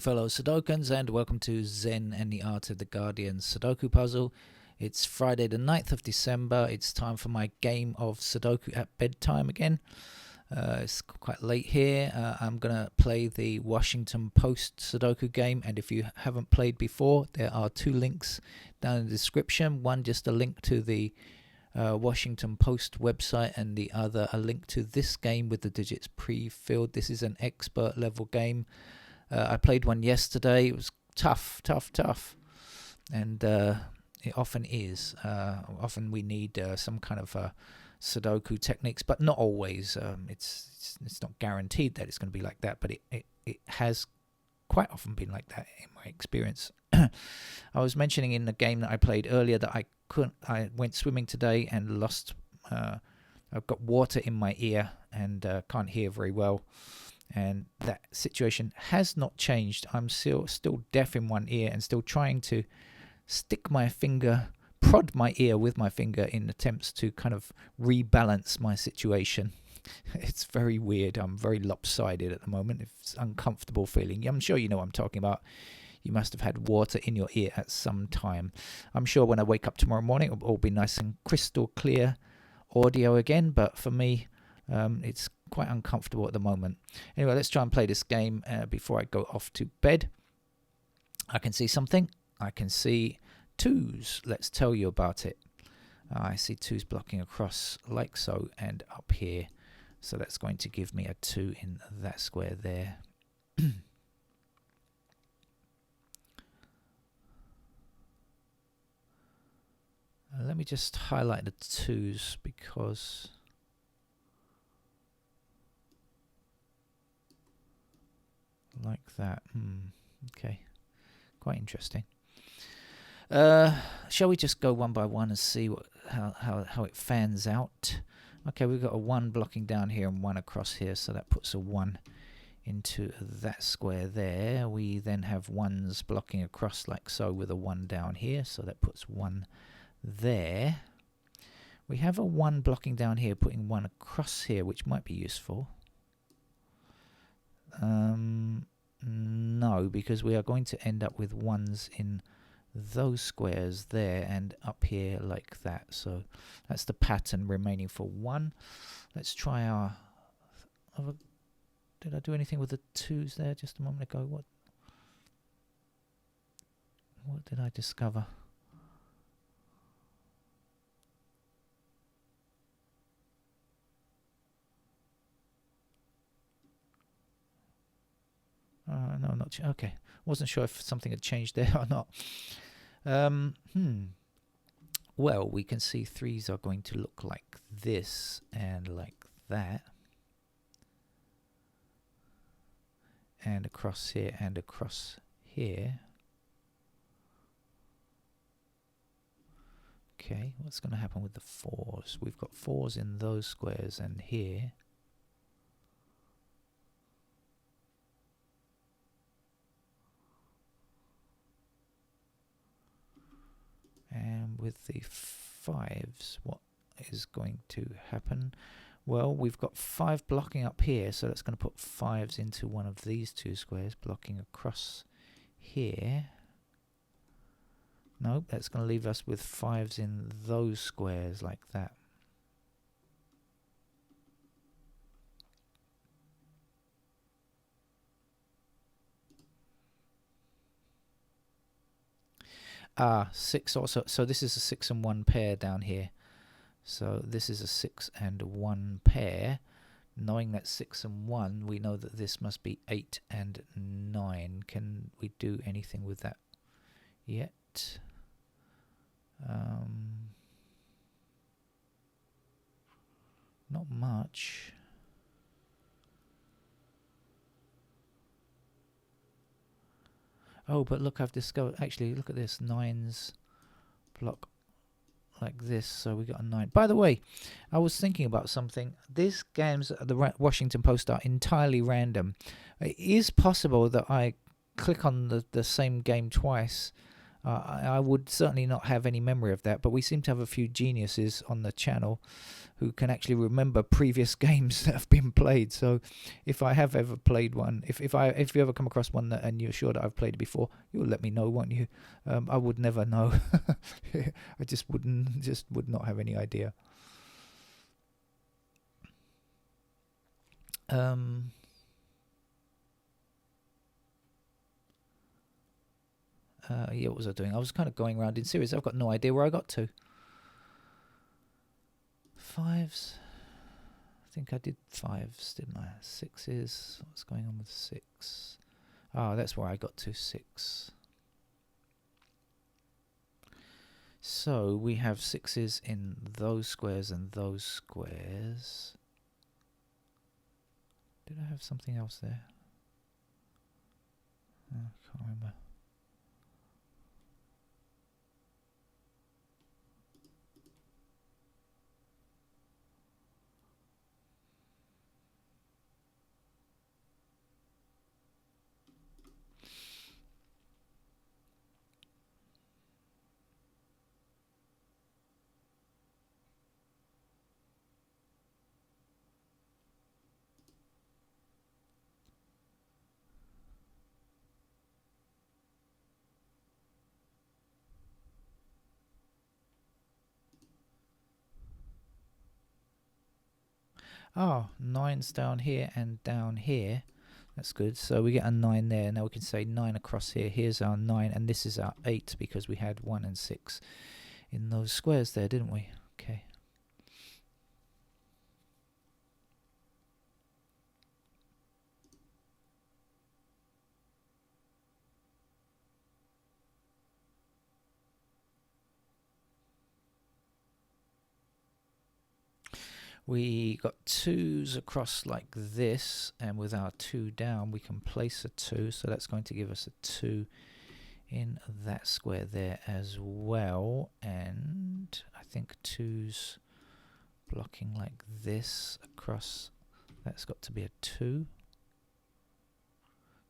fellow Sudokans, and welcome to Zen and the Art of the Guardian Sudoku Puzzle. It's Friday the 9th of December. It's time for my game of Sudoku at bedtime again. It's quite late here. I'm going to play the Washington Post Sudoku game, and if you haven't played before, there are two links down in the description. One just a link to the Washington Post website, and the other a link to this game with the digits pre-filled. This is an expert level game. I played one yesterday. It was tough, and it often is. Often we need some kind of Sudoku techniques, but not always. It's not guaranteed that it's going to be like that, but it has quite often been like that in my experience. I was mentioning in the game that I played earlier that I went swimming today and lost. I've got water in my ear and can't hear very well. And that situation has not changed. I'm still deaf in one ear and still trying to prod my ear with my finger in attempts to kind of rebalance my situation. It's very weird. I'm very lopsided at the moment. It's an uncomfortable feeling. I'm sure you know what I'm talking about. You must have had water in your ear at some time. I'm sure when I wake up tomorrow morning, it'll all be nice and crystal clear audio again. But for me, it's quite uncomfortable at the moment. Anyway, let's try and play this game before I go off to bed. I can see something. I can see twos. Let's tell you about it. I see twos blocking across like so and up here. So that's going to give me a 2 in that square there. Let me just highlight the twos because like that. Okay, quite interesting. Shall we just go one by one and see how it fans out? Okay, we've got a 1 blocking down here and 1 across here, so that puts a 1 into that square there. We then have 1s blocking across like so with a 1 down here, so that puts 1 there. We have a 1 blocking down here, putting 1 across here, which might be useful. No, because we are going to end up with 1s in those squares there and up here like that. So that's the pattern remaining for 1. Let's try our other. Did I do anything with the 2s there just a moment ago? What did I discover? No, not okay. Wasn't sure if something had changed there or not. Well, we can see 3s are going to look like this and like that. And across here and across here. Okay, what's going to happen with the 4s? We've got 4s in those squares and here. And with the 5s, what is going to happen? Well, we've got 5 blocking up here, so that's going to put 5s into one of these 2 squares, blocking across here. Nope, that's going to leave us with 5s in those squares like that. Ah, 6 also. So this is a 6 and 1 pair down here. So this is a 6 and 1 pair. Knowing that 6 and 1, we know that this must be 8 and 9. Can we do anything with that yet? Not much. Oh, but look, I've discovered, actually, look at this, 9s block like this, so we got a 9. By the way, I was thinking about something. These games at the Washington Post are entirely random. It is possible that I click on the same game twice I would certainly not have any memory of that, but we seem to have a few geniuses on the channel who can actually remember previous games that have been played. So if I have ever played one, if you ever come across one and you're sure that I've played it before, you'll let me know, won't you? I would never know. I just would not have any idea. Yeah, what was I doing? I was kind of going around in series. I've got no idea where I got to. Fives. I think I did fives, didn't I? Sixes. What's going on with six? Oh, that's where I got to, 6. So we have 6s in those squares and those squares. Did I have something else there? I can't remember. Oh, 9's down here and down here. That's good. So we get a 9 there. Now we can say 9 across here. Here's our 9, and this is our 8 because we had 1 and 6 in those squares there, didn't we? Okay. We got 2's across like this, and with our 2 down we can place a 2, so that's going to give us a 2 in that square there as well. And I think 2's blocking like this across, that's got to be a 2.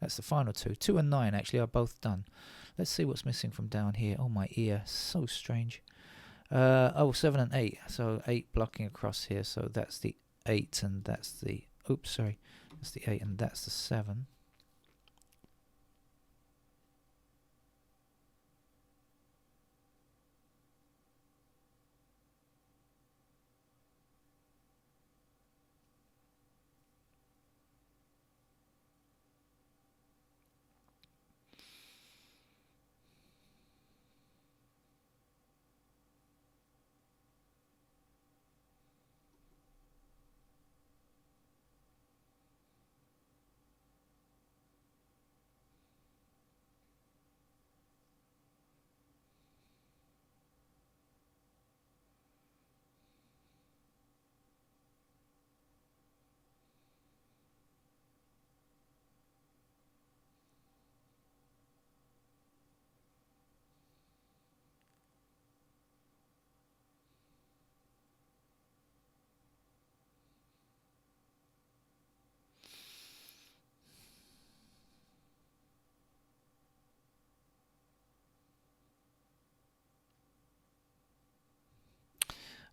That's the final 2. 2 and 9 actually are both done. Let's see what's missing from down here. Oh, my ear, so strange. 7 and 8. So 8 blocking across here. So that's the 8 and that's the... Oops, sorry. That's the 8 and that's the 7.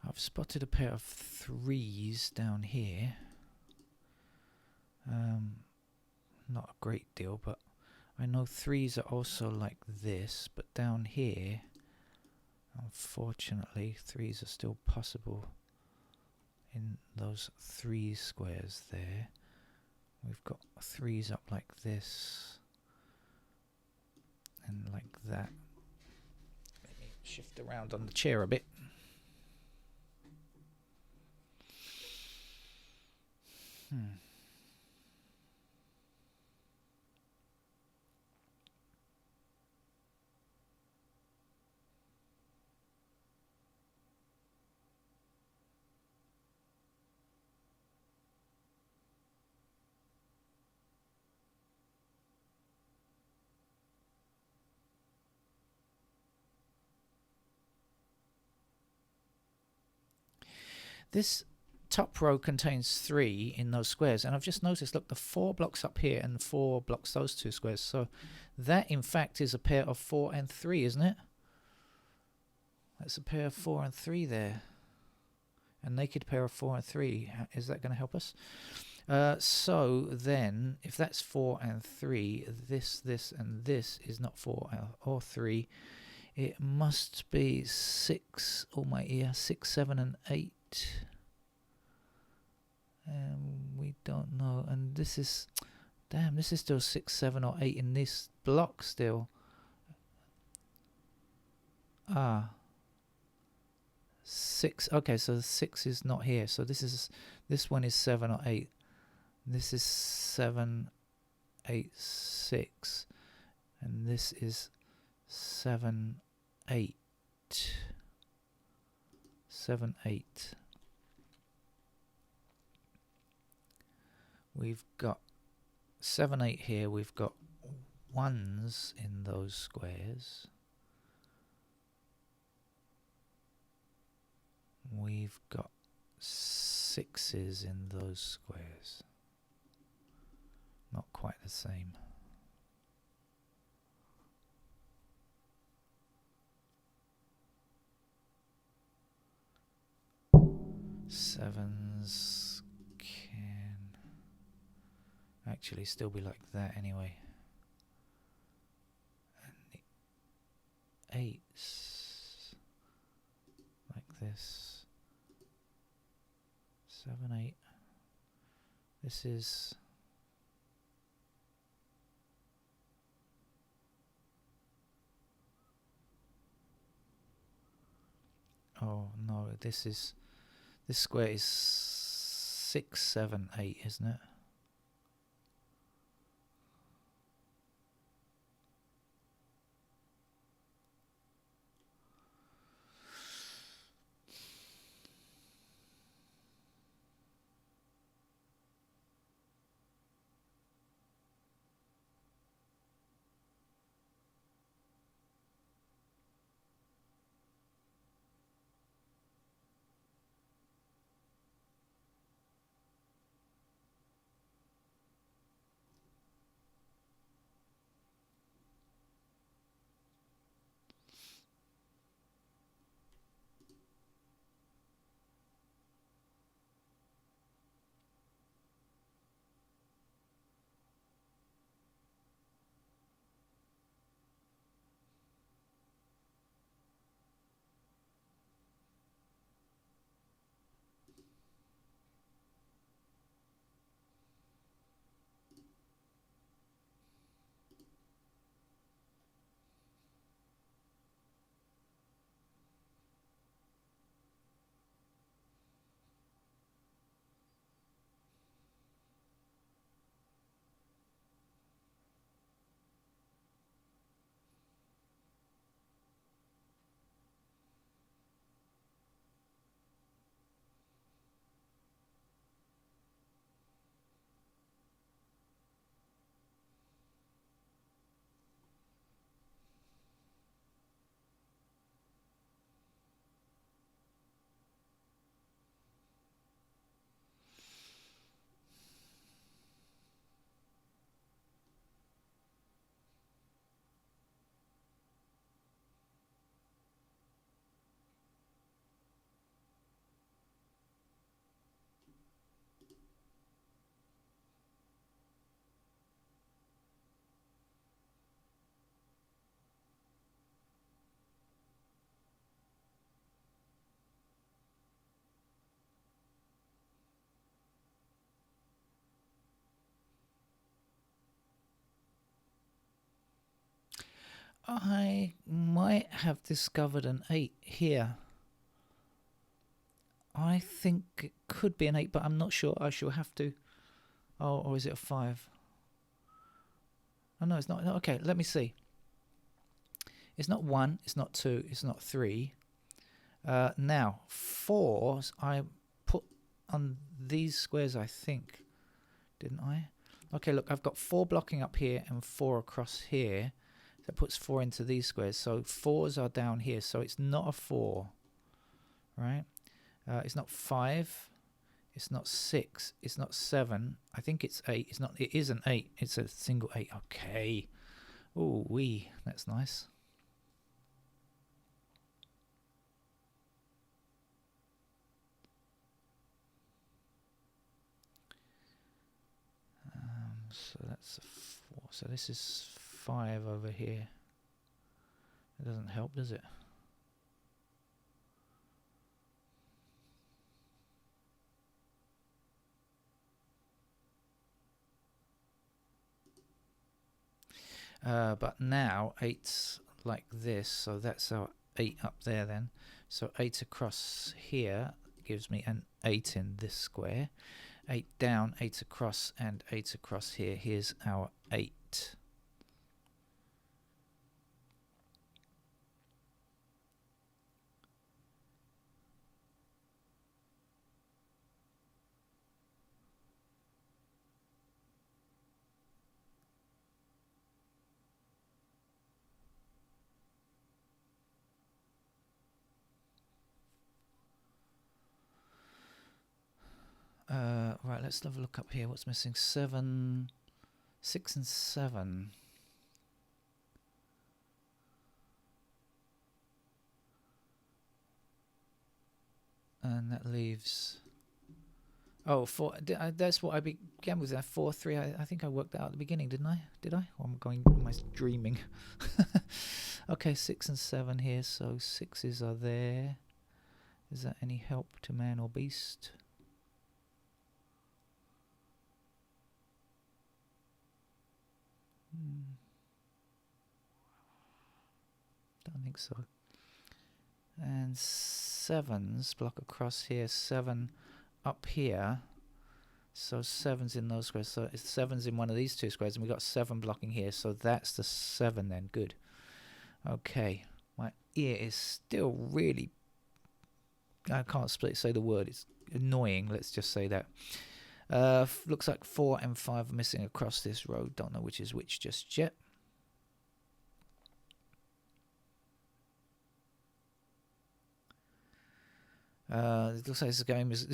I've spotted a pair of 3's down here. Not a great deal, but I know 3's are also like this, but down here, unfortunately, 3's are still possible in those 3 squares there. We've got 3's up like this and like that. Let me shift around on the chair a bit. This top row contains 3 in those squares, and I've just noticed, look, the 4 blocks up here and 4 blocks those 2 squares, so that in fact is a pair of 4 and 3, isn't it? That's a pair of 4 and 3 there. A naked pair of 4 and 3. Is that going to help us? So then, if that's 4 and 3, this, and this is not 4 or 3. It must be 6, oh my ear, 6, 7 and 8. We don't know. And this is, damn, this is still 6, 7 or 8 in this block still. 6. Okay, so 6 is not here. So this one is 7 or 8. This is 7, 8, 6. And this is 7, 8. 7, 8. We've got 7, 8 here. We've got 1s in those squares. We've got 6s in those squares. Not quite the same. Sevens can actually still be like that anyway. And the 8s like this. 7, 8. This is oh no, this square is 6, 7, 8, isn't it? I might have discovered an 8 here. I think it could be an 8, but I'm not sure. I shall have to. Oh, or is it a 5? Oh, no, it's not. No, okay, let me see. It's not 1, it's not 2, it's not 3. Now, 4s I put on these squares, I think. Didn't I? Okay, look, I've got 4 blocking up here and 4 across here. That puts 4 into these squares. So 4s are down here. So it's not a 4, right? It's not 5. It's not 6. It's not 7. I think it's 8. It's not. It is an 8. It's a single 8. Okay. Oh, wee. That's nice. So that's a 4. So this is 5 over here. It doesn't help, does it? But now 8's like this, so that's our 8 up there then. So 8 across here gives me an 8 in this square. 8 down, 8 across, and 8 across here. Here's our 8. Right, let's have a look up here. What's missing? 7, 6 and 7. And that leaves... Oh, 4. That's what I began with. 4, 3. I think I worked that out at the beginning, didn't I? Did I? Or am I dreaming? Okay, 6 and 7 here. So 6s are there. Is that any help to man or beast? Don't think so. And 7s block across here. 7 up here. So 7's in those squares. So it's 7's in one of these two squares, and we've got 7 blocking here. So that's the 7 then. Good. Okay. My ear is still really... I can't say the word. It's annoying. Let's just say that. Looks like 4 and 5 are missing across this road. Don't know which is which just yet. It looks like this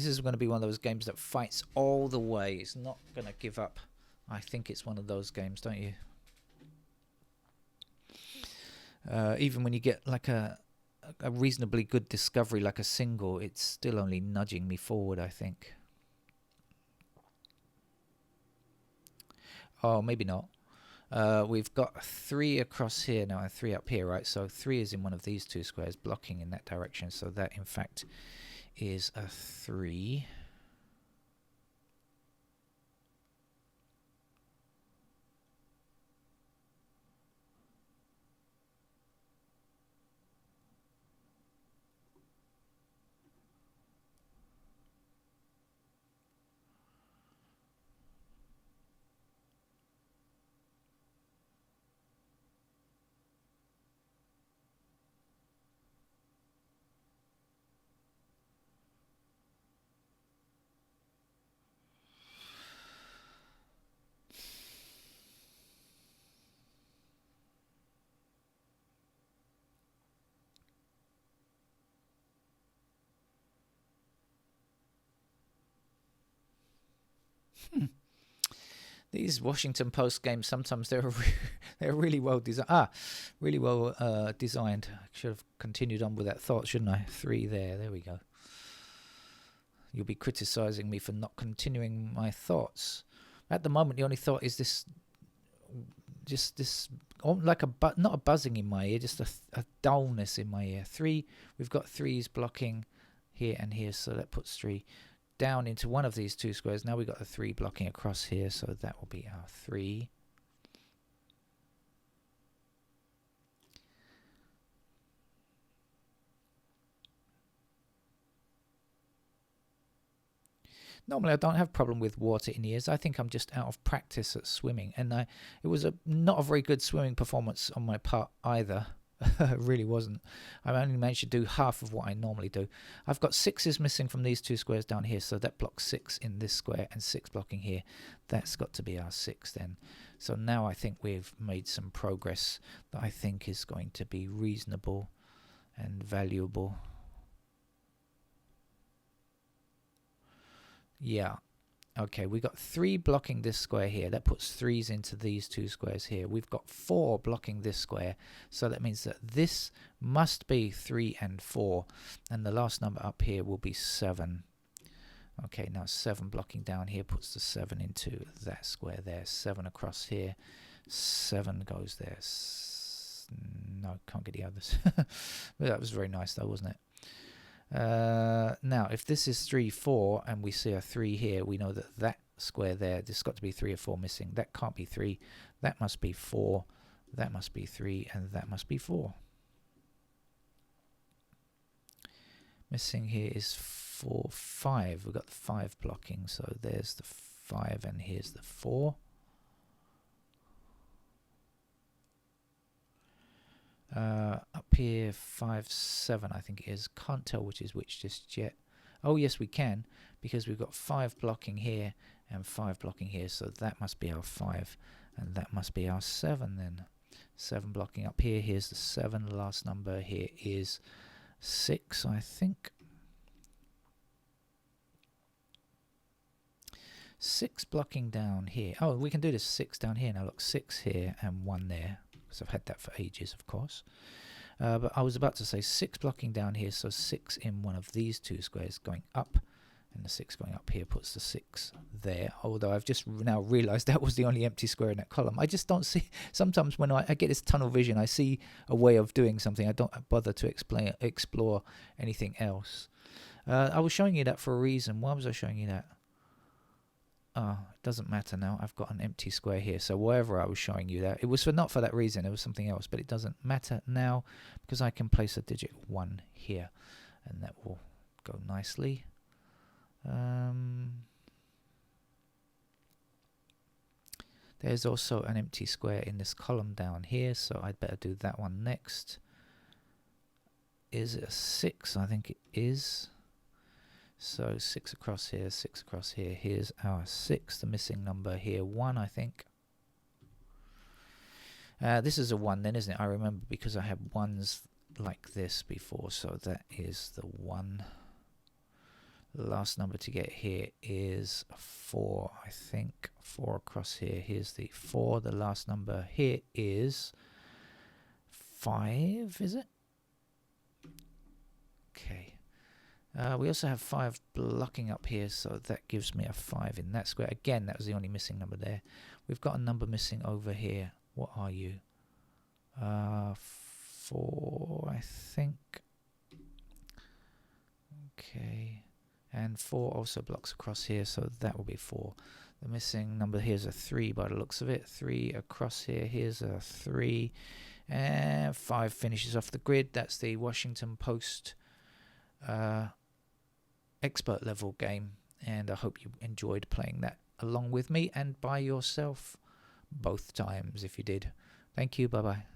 is going to be one of those games that fights all the way. It's not going to give up. I think it's one of those games, don't you? Even when you get like a reasonably good discovery, like a single, it's still only nudging me forward, I think. Oh, maybe not. We've got 3 across here now and 3 up here, right? So 3 is in one of these two squares blocking in that direction. So that, in fact, is a 3. These Washington Post games, sometimes they're really well designed. Really well designed. I should have continued on with that thought, shouldn't I? 3 there. There we go. You'll be criticizing me for not continuing my thoughts. At the moment, the only thought is this, just this, like not a buzzing in my ear, just a dullness in my ear. 3. We've got 3s blocking here and here, so that puts 3 down into one of these two squares. Now we've got a 3 blocking across here, so that will be our 3. Normally I don't have a problem with water in ears. I think I'm just out of practice at swimming, and it was not a very good swimming performance on my part either. It really wasn't. I only managed to do half of what I normally do. I've got 6s missing from these two squares down here, so that blocks 6 in this square and 6 blocking here. That's got to be our 6 then. So now I think we've made some progress that I think is going to be reasonable and valuable. Yeah. Okay, we got 3 blocking this square here. That puts 3s into these 2 squares here. We've got 4 blocking this square. So that means that this must be 3 and 4. And the last number up here will be 7. Okay, now 7 blocking down here puts the 7 into that square there. 7 across here. 7 goes there. No, can't get the others. That was very nice though, wasn't it? Now, if this is 3, 4, and we see a 3 here, we know that that square there, there's got to be 3 or 4 missing. That can't be 3. That must be 4. That must be 3, and that must be 4. Missing here is 4, 5. We've got the 5 blocking, so there's the 5, and here's the 4. Up here, 5, 7, I think it is. Can't tell which is which just yet. Oh, yes, we can, because we've got 5 blocking here and 5 blocking here, so that must be our 5, and that must be our 7 then. 7 blocking up here. Here's the 7. The last number here is 6, I think. 6 blocking down here. Oh, we can do this 6 down here. Now look, 6 here and 1 there. Because I've had that for ages, of course. But I was about to say 6 blocking down here, so 6 in one of these 2 squares going up, and the 6 going up here puts the 6 there. Although I've just now realized that was the only empty square in that column. I just don't see, sometimes when I get this tunnel vision, I see a way of doing something. I don't bother to explore anything else. I was showing you that for a reason. Why was I showing you that? Oh, it doesn't matter now. I've got an empty square here. So wherever I was showing you that, it was not for that reason. It was something else. But it doesn't matter now because I can place a digit 1 here. And that will go nicely. There's also an empty square in this column down here. So I'd better do that one next. Is it a 6? I think it is. So 6 across here, 6 across here. Here's our 6, the missing number here, 1, I think. This is a 1 then, isn't it? I remember because I had 1s like this before, so that is the 1. The last number to get here is 4, I think. 4 across here. Here's the 4. The last number here is 5, is it? Okay. We also have 5 blocking up here, so that gives me a 5 in that square. Again, that was the only missing number there. We've got a number missing over here. What are you? 4, I think. Okay. And 4 also blocks across here, so that will be 4. The missing number here is a 3 by the looks of it. 3 across here. Here's a 3. And 5 finishes off the grid. That's the Washington Post expert level game, and I hope you enjoyed playing that along with me and by yourself both times if you did. Thank you. Bye bye.